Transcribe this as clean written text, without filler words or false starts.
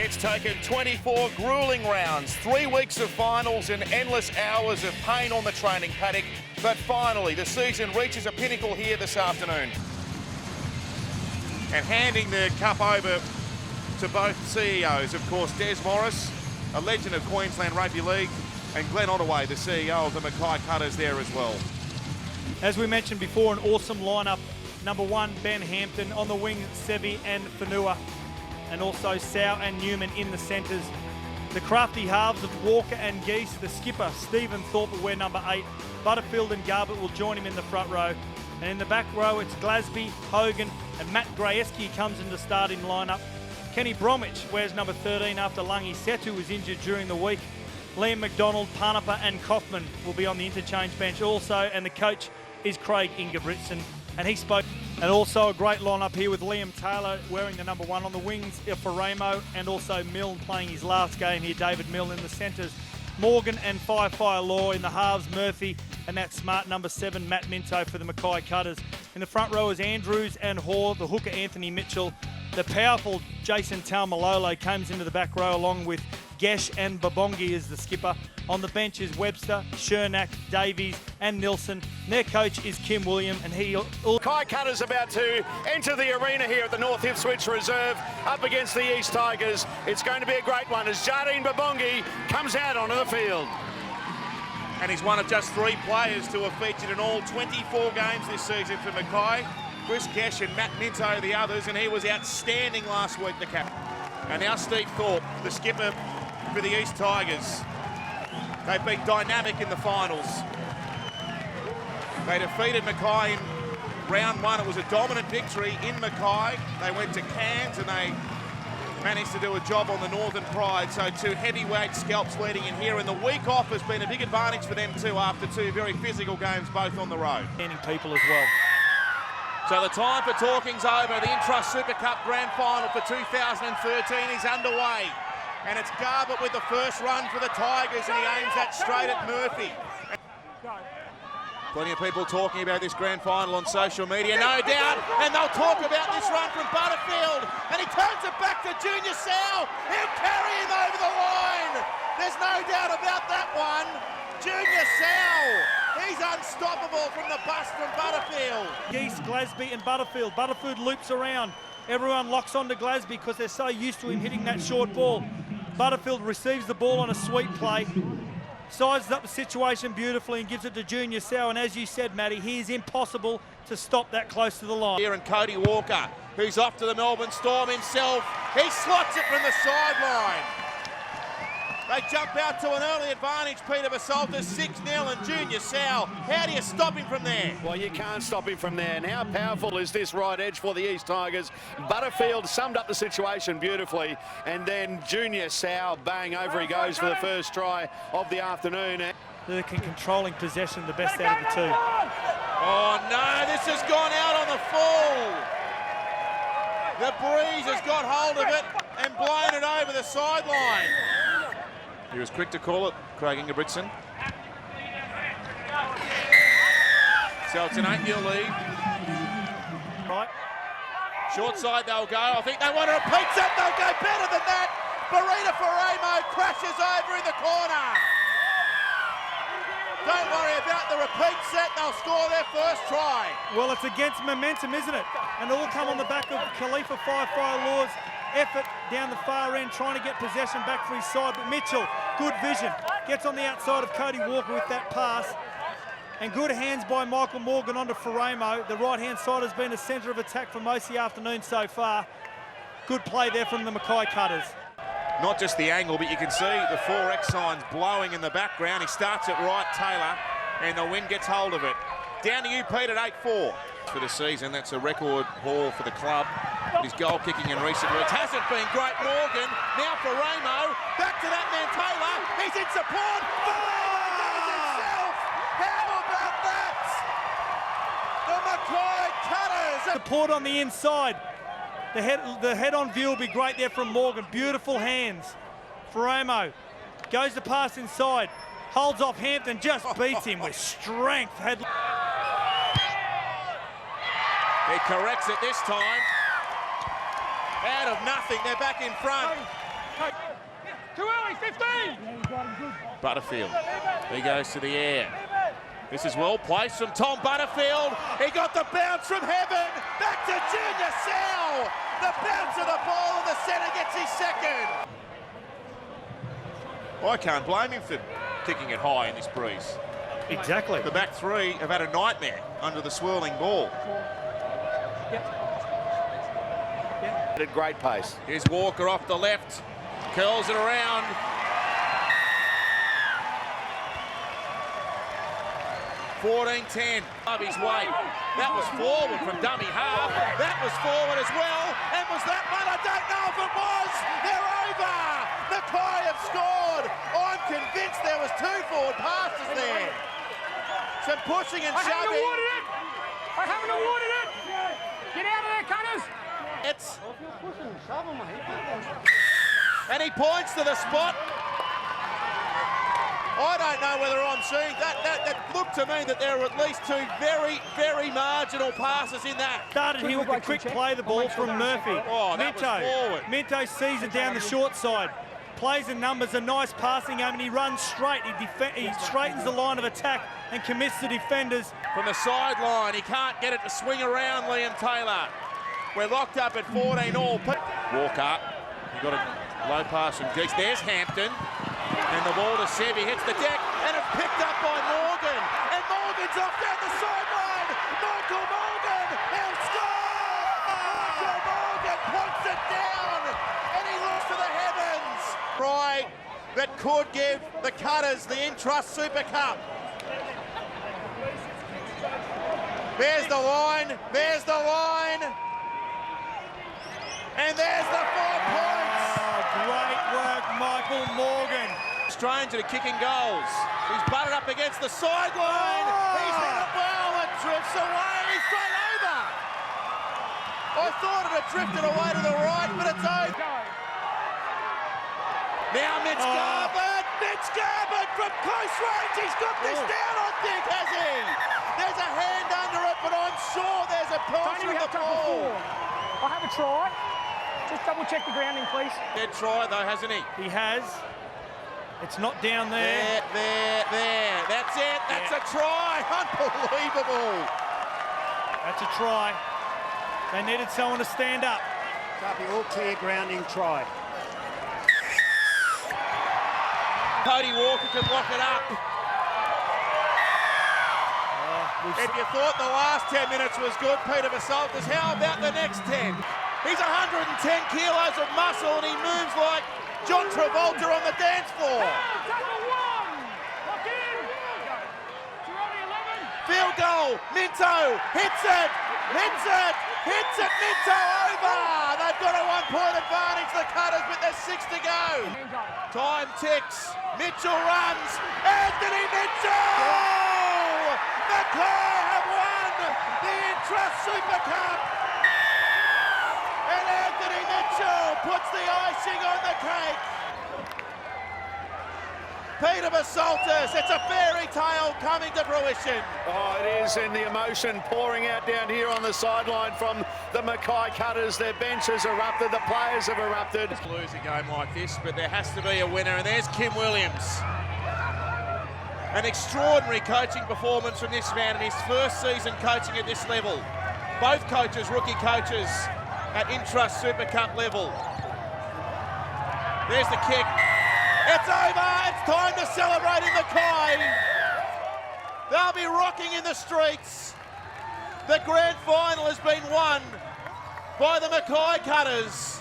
It's taken 24 gruelling rounds, 3 weeks of finals and endless hours of pain on the training paddock. But finally, the season reaches a pinnacle here this afternoon. And handing the cup over to both CEOs, of course, Des Morris, a legend of Queensland Rugby League, and Glenn Ottaway, the CEO of the Mackay Cutters, there as well. As we mentioned before, an awesome lineup. Number 1, Ben Hampton. On the wing, Sevi and Fanua. And also Sau and Newman in the centres. The crafty halves of Walker and Geese. The skipper, Stephen Thorpe, will wear number 8. Butterfield and Garbutt will join him in the front row. And in the back row, it's Glasby, Hogan, and Matt Grayeski comes in the starting lineup. Kenny Bromwich wears number 13 after Lungi Setu was injured during the week. Liam McDonald, Parnapa and Kaufman will be on the interchange bench also, and the coach is Craig Ingebrigtsen, and he spoke. And also a great lineup here with Liam Taylor wearing the number 1 on the wings for Ramo, and also Milne playing his last game here, David Milne in the centres. Morgan and Firefire Law in the halves, Murphy, and that smart number 7, Matt Minto for the Mackay Cutters. In the front row is Andrews and Hoare, the hooker Anthony Mitchell. The powerful Jason Taumalolo comes into the back row along with Gesh and Babongi as the skipper. On the bench is Webster, Shernack, Davies and Nilsson. And their coach is Kim William, and he... Mackay Cutters about to enter the arena here at the North Ipswich Reserve up against the East Tigers. It's going to be a great one as Jardine Babongi comes out onto the field. And he's one of just 3 players to have featured in all 24 games this season for Mackay. Chris Gesh and Matt Minto the others, and he was outstanding last week, the captain. And now Steve Thorpe, the skipper for the East Tigers. They've been dynamic in the finals. They defeated Mackay in round 1. It was a dominant victory in Mackay. They went to Cairns and they managed to do a job on the Northern Pride. So 2 heavyweight scalps leading in here, and the week off has been a big advantage for them too after 2 very physical games both on the road. People as well. So the time for talking's over. The Intrust Super Cup Grand Final for 2013 is underway. And it's Garbutt with the first run for the Tigers, and he aims that straight at Murphy. Plenty of people talking about this grand final on social media, no doubt, and they'll talk about this run from Butterfield, and he turns it back to Junior Sau. He'll carry him over the line. There's no doubt about that one. Junior Sau, he's unstoppable from the bust from Butterfield. Geese, Glasby and Butterfield. Butterfield loops around. Everyone locks onto Glasby because they're so used to him hitting that short ball. Butterfield receives the ball on a sweep play, sizes up the situation beautifully and gives it to Junior Sau. And as you said, Matty, he is impossible to stop that close to the line. Here and Cody Walker, who's off to the Melbourne Storm himself. He slots it from the sideline. They jump out to an early advantage, Peter Basaltas, 6-0, and Junior Sau. How do you stop him from there? Well, you can't stop him from there. And how powerful is this right edge for the East Tigers? Butterfield summed up the situation beautifully, and then Junior Sau, bang, over he goes for the first try of the afternoon. They're controlling possession, the best out of the 2. Oh no, this has gone out on the full. The breeze has got hold of it and blown it over the sideline. He was quick to call it, Craig Ingebrigtsen. So it's an 8-0 lead. Right. Short side they'll go. I think they want to repeat that. They'll go better than that. Barita Faramo crashes over in the corner. Don't worry about the repeat set. They'll score their first try. Well, it's against momentum, isn't it? And it'll come on the back of Khalifa Firefire Law's effort down the far end, trying to get possession back for his side. But Mitchell, good vision, gets on the outside of Cody Walker with that pass. And good hands by Michael Morgan onto Faramo. The right-hand side has been a centre of attack for most of the afternoon so far. Good play there from the Mackay Cutters. Not just the angle, but you can see the 4X signs blowing in the background. He starts it right, Taylor, and the wind gets hold of it. Down to you, Pete, at 8-4. For the season, that's a record haul for the club. His goal kicking in recent weeks hasn't been great. Morgan, now for Ramo, back to that man Taylor, he's in support, does himself! How about that? The Mackay Cutters! Support on the inside. The head-on view will be great there from Morgan. Beautiful hands. Faramo goes to pass inside, holds off Hampton, just beats him with strength. He corrects it this time. Out of nothing, they're back in front. Butterfield, he goes to the air. This is well placed from Tom Butterfield. He got the bounce from heaven. Back to Junior Sal. The bounce of the ball in the centre gets his second. I can't blame him for kicking it high in this breeze. Exactly. The back three have had a nightmare under the swirling ball. At great pace. Here's Walker off the left. Curls it around. 14-10 of his weight. That was forward from dummy half. That was forward as well. And was that one? I don't know if it was. They're over. Mackay have scored. I'm convinced there was 2 forward passes there. Some pushing and shoving. I haven't awarded it. Get out of there, cutters. It's... And he points to the spot. I don't know whether I'm seeing that. That looked to me that there were at least 2 very, very marginal passes in that. Started here with a quick play the ball from Murphy. Oh, that was forward. Minto sees it down the short side. Plays and numbers, a nice passing game, and he runs straight. He straightens the line of attack and commits the defenders. From the sideline, he can't get it to swing around Liam Taylor. We're locked up at 14 all. Walker, he got a low pass from Geeks. There's Hampton. And the ball to Sevi, hits the deck, and it's picked up by Morgan. And Morgan's off down the sideline. Michael Morgan, he'll score! Michael Morgan puts it down, and he looks to the heavens. Try that could give the Cutters the Intrust Super Cup. There's the line, there's the line. And there's the 4 points. Oh, great work, Michael Morgan. Stranger to kicking goals. He's butted up against the sideline. He's hit it well and drifts away. He's straight over. I thought it had drifted away to the right, but it's over. Now Mitch Garbutt. Mitch Garbutt from close range. He's got this down, I think, has he? There's a hand under it, but I'm sure there's a pulse in the ball. I have a try. Just double check the grounding, please. Dead try though, hasn't he? He has. It's not down there. There. That's it. That's a try. Unbelievable. That's a try. They needed someone to stand up. Copy, all clear, grounding, try. Cody Walker can lock it up. If you thought the last 10 minutes was good, Peter Basaltas, how about the next 10? He's 110 kilos of muscle and he moves like John Travolta on the dance floor. Field goal, Minto hits it, Minto over. They've got a 1-point advantage, the Cutters, but there's 6 to go. Time ticks, Mitchell runs, Anthony Mitchell! Mackay have won the Intrust Super Cup! And Anthony Mitchell puts the icing on the cake. Peter Basaltas, it's a fairy tale coming to fruition. Oh, it is, and the emotion pouring out down here on the sideline from the Mackay Cutters. Their bench has erupted, the players have erupted. Lose a game like this, but there has to be a winner, and there's Kim Williams. An extraordinary coaching performance from this man in his first season coaching at this level. Both coaches, rookie coaches, at Intrust Super Cup level. There's the kick. It's over. It's time to celebrate in Mackay. They'll be rocking in the streets. The grand final has been won by the Mackay Cutters.